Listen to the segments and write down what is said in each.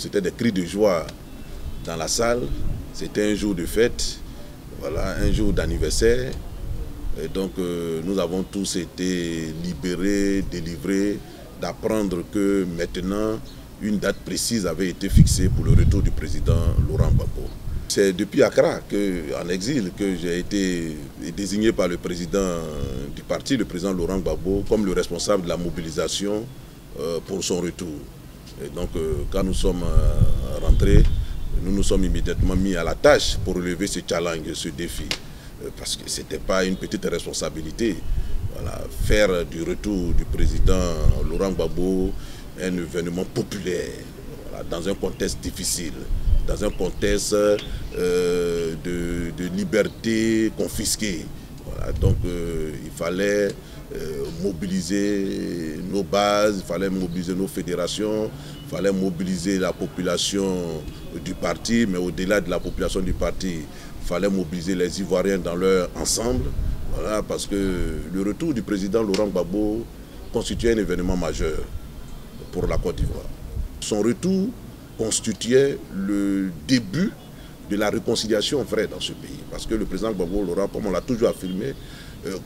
c'était des cris de joie dans la salle. C'était un jour de fête, voilà, un jour d'anniversaire. Et donc nous avons tous été libérés, délivrés, d'apprendre que maintenant une date précise avait été fixée pour le retour du président Laurent Gbagbo. C'est depuis Accra, en exil, que j'ai été désigné par le président du parti, le président Laurent Gbagbo, comme le responsable de la mobilisation pour son retour. Et donc quand nous sommes rentrés, nous nous sommes immédiatement mis à la tâche pour relever ce challenge, ce défi. Parce que ce n'était pas une petite responsabilité. Voilà, faire du retour du président Laurent Gbagbo un événement populaire, voilà, dans un contexte difficile, dans un contexte de liberté confisquée. Voilà, donc il fallait mobiliser nos bases, il fallait mobiliser nos fédérations, il fallait mobiliser la population du parti, mais au-delà de la population du parti, il fallait mobiliser les Ivoiriens dans leur ensemble, voilà, parce que le retour du président Laurent Gbagbo constituait un événement majeur pour la Côte d'Ivoire. Son retour constituait le début de la réconciliation vraie dans ce pays, parce que le président Gbagbo Laurent, comme on l'a toujours affirmé,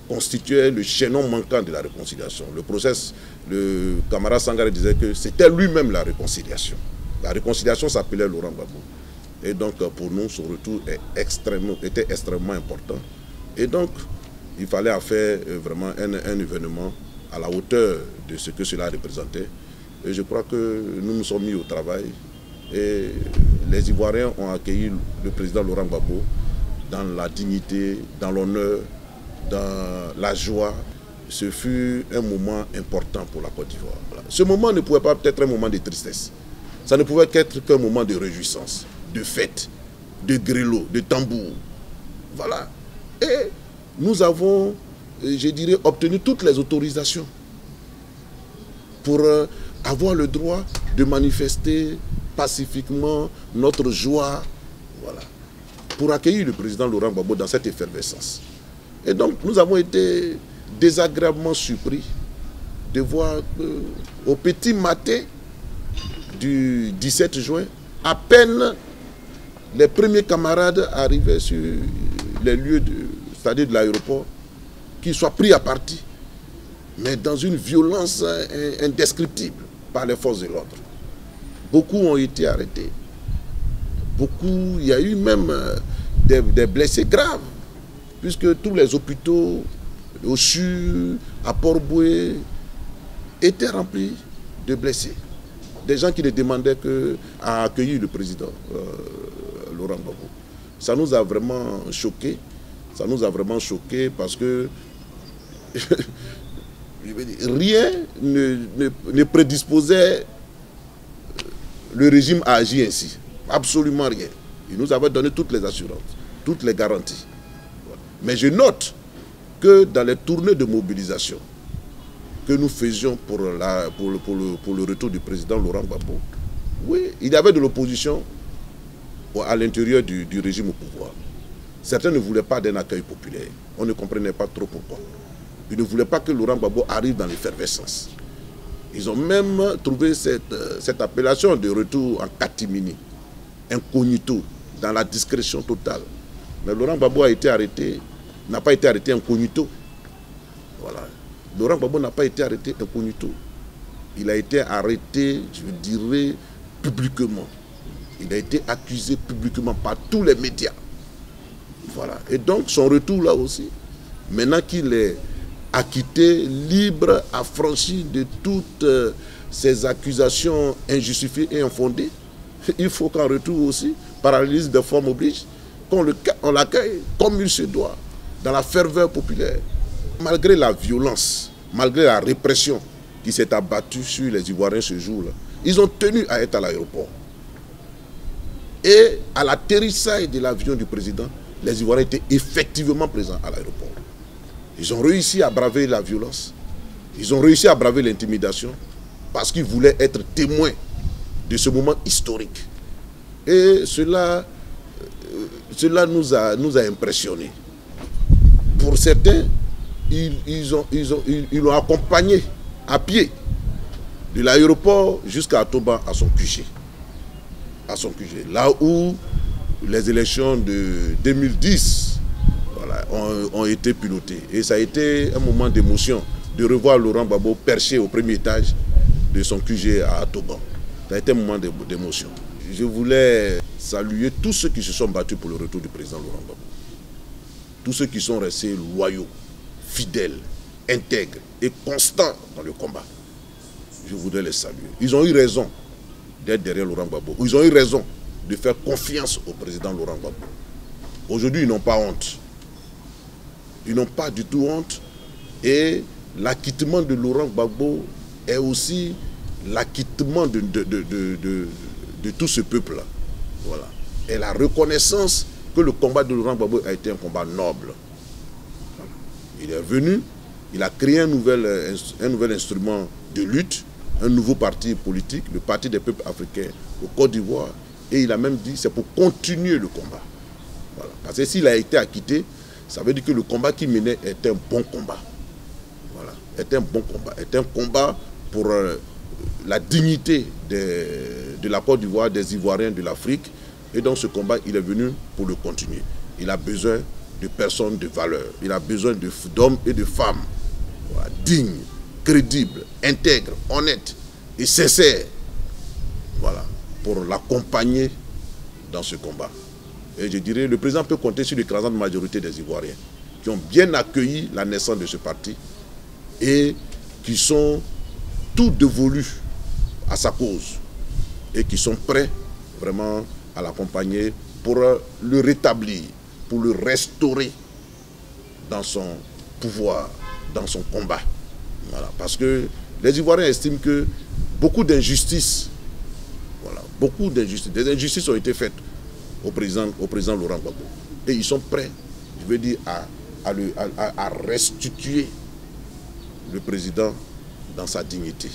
constituait le chaînon manquant de la réconciliation. Le process, le camarade Sangaré disait que c'était lui-même la réconciliation. La réconciliation s'appelait Laurent Gbagbo. Et donc pour nous, son retour était extrêmement important. Et donc il fallait en faire vraiment un événement à la hauteur de ce que cela représentait. Et je crois que nous nous sommes mis au travail. Et les Ivoiriens ont accueilli le président Laurent Gbagbo dans la dignité, dans l'honneur, dans la joie. Ce fut un moment important pour la Côte d'Ivoire. Voilà. Ce moment ne pouvait pas être un moment de tristesse. Ça ne pouvait qu'être qu'un moment de réjouissance, de fête, de grelot, de tambour. Voilà. Et nous avons, je dirais, obtenu toutes les autorisations pour avoir le droit de manifester pacifiquement notre joie, voilà, pour accueillir le président Laurent Gbagbo dans cette effervescence. Et donc nous avons été désagréablement surpris de voir au petit matin du 17 juin, à peine les premiers camarades arrivaient sur les lieux, c'est-à-dire de l'aéroport, qu'ils soient pris à partie, mais dans une violence indescriptible par les forces de l'ordre. Beaucoup ont été arrêtés. Beaucoup, il y a eu même des blessés graves, puisque tous les hôpitaux au CHU, à Port-Boué, étaient remplis de blessés. Des gens qui ne demandaient qu'à accueillir le président Laurent Gbagbo. Ça nous a vraiment choqués. Ça nous a vraiment choqués parce que rien ne prédisposait le régime à agir ainsi. Absolument rien. Il nous avait donné toutes les assurances, toutes les garanties. Mais je note que dans les tournées de mobilisation que nous faisions pour le retour du président Laurent Gbagbo, oui, il y avait de l'opposition à l'intérieur du régime au pouvoir. Certains ne voulaient pas d'un accueil populaire. On ne comprenait pas trop pourquoi. Ils ne voulaient pas que Laurent Gbagbo arrive dans l'effervescence. Ils ont même trouvé cette appellation de retour en catimini, incognito, dans la discrétion totale. Mais Laurent Gbagbo a été arrêté, n'a pas été arrêté incognito. Voilà. Laurent Gbagbo n'a pas été arrêté incognito. Il a été arrêté, je dirais, publiquement. Il a été accusé publiquement par tous les médias. Voilà. Et donc son retour là aussi, maintenant qu'il est acquitté, libre, affranchi de toutes ces accusations injustifiées et infondées, il faut qu'en retour aussi, paralysie de forme oblige, qu'on l'accueille comme il se doit, dans la ferveur populaire. Malgré la violence, malgré la répression qui s'est abattue sur les Ivoiriens ce jour-là, ils ont tenu à être à l'aéroport. Et à l'atterrissage de l'avion du président, les Ivoiriens étaient effectivement présents à l'aéroport. Ils ont réussi à braver la violence. Ils ont réussi à braver l'intimidation parce qu'ils voulaient être témoins de ce moment historique. Et cela nous a impressionnés. Pour certains, ils l'ont accompagné à pied de l'aéroport jusqu'à Toba à son QG. à son QG. Là où les élections de 2010 voilà, ont été pilotées. Et ça a été un moment d'émotion de revoir Laurent Gbagbo perché au premier étage de son QG à Toban. Ça a été un moment d'émotion. Je voulais saluer tous ceux qui se sont battus pour le retour du président Laurent Gbagbo. Tous ceux qui sont restés loyaux, fidèles, intègres et constants dans le combat. Je voudrais les saluer. Ils ont eu raison d'être derrière Laurent Gbagbo. Ils ont eu raison de faire confiance au président Laurent Gbagbo. Aujourd'hui, ils n'ont pas honte. Ils n'ont pas du tout honte. Et l'acquittement de Laurent Gbagbo est aussi l'acquittement de tout ce peuple-là. Voilà. Et la reconnaissance que le combat de Laurent Gbagbo a été un combat noble. Il est venu, il a créé un nouvel instrument de lutte, un nouveau parti politique, le Parti des peuples africains au Côte d'Ivoire. Et il a même dit c'est pour continuer le combat. Voilà. Parce que s'il a été acquitté, ça veut dire que le combat qu'il menait est un bon combat. Voilà. Est un bon combat. Est un combat pour la dignité de la Côte d'Ivoire, des Ivoiriens, de l'Afrique. Et dans ce combat, il est venu pour le continuer. Il a besoin de personnes de valeur. Il a besoin d'hommes et de femmes voilà, dignes, crédibles, intègres, honnêtes et sincères. Voilà, pour l'accompagner dans ce combat. Et je dirais, le président peut compter sur l'écrasante majorité des Ivoiriens qui ont bien accueilli la naissance de ce parti et qui sont tout dévolus à sa cause et qui sont prêts vraiment à l'accompagner pour le rétablir, pour le restaurer dans son pouvoir, dans son combat. Voilà. Parce que les Ivoiriens estiment que beaucoup d'injustices, voilà, des injustices ont été faites au président Laurent Gbagbo. Et ils sont prêts, je veux dire, à restituer le président dans sa dignité.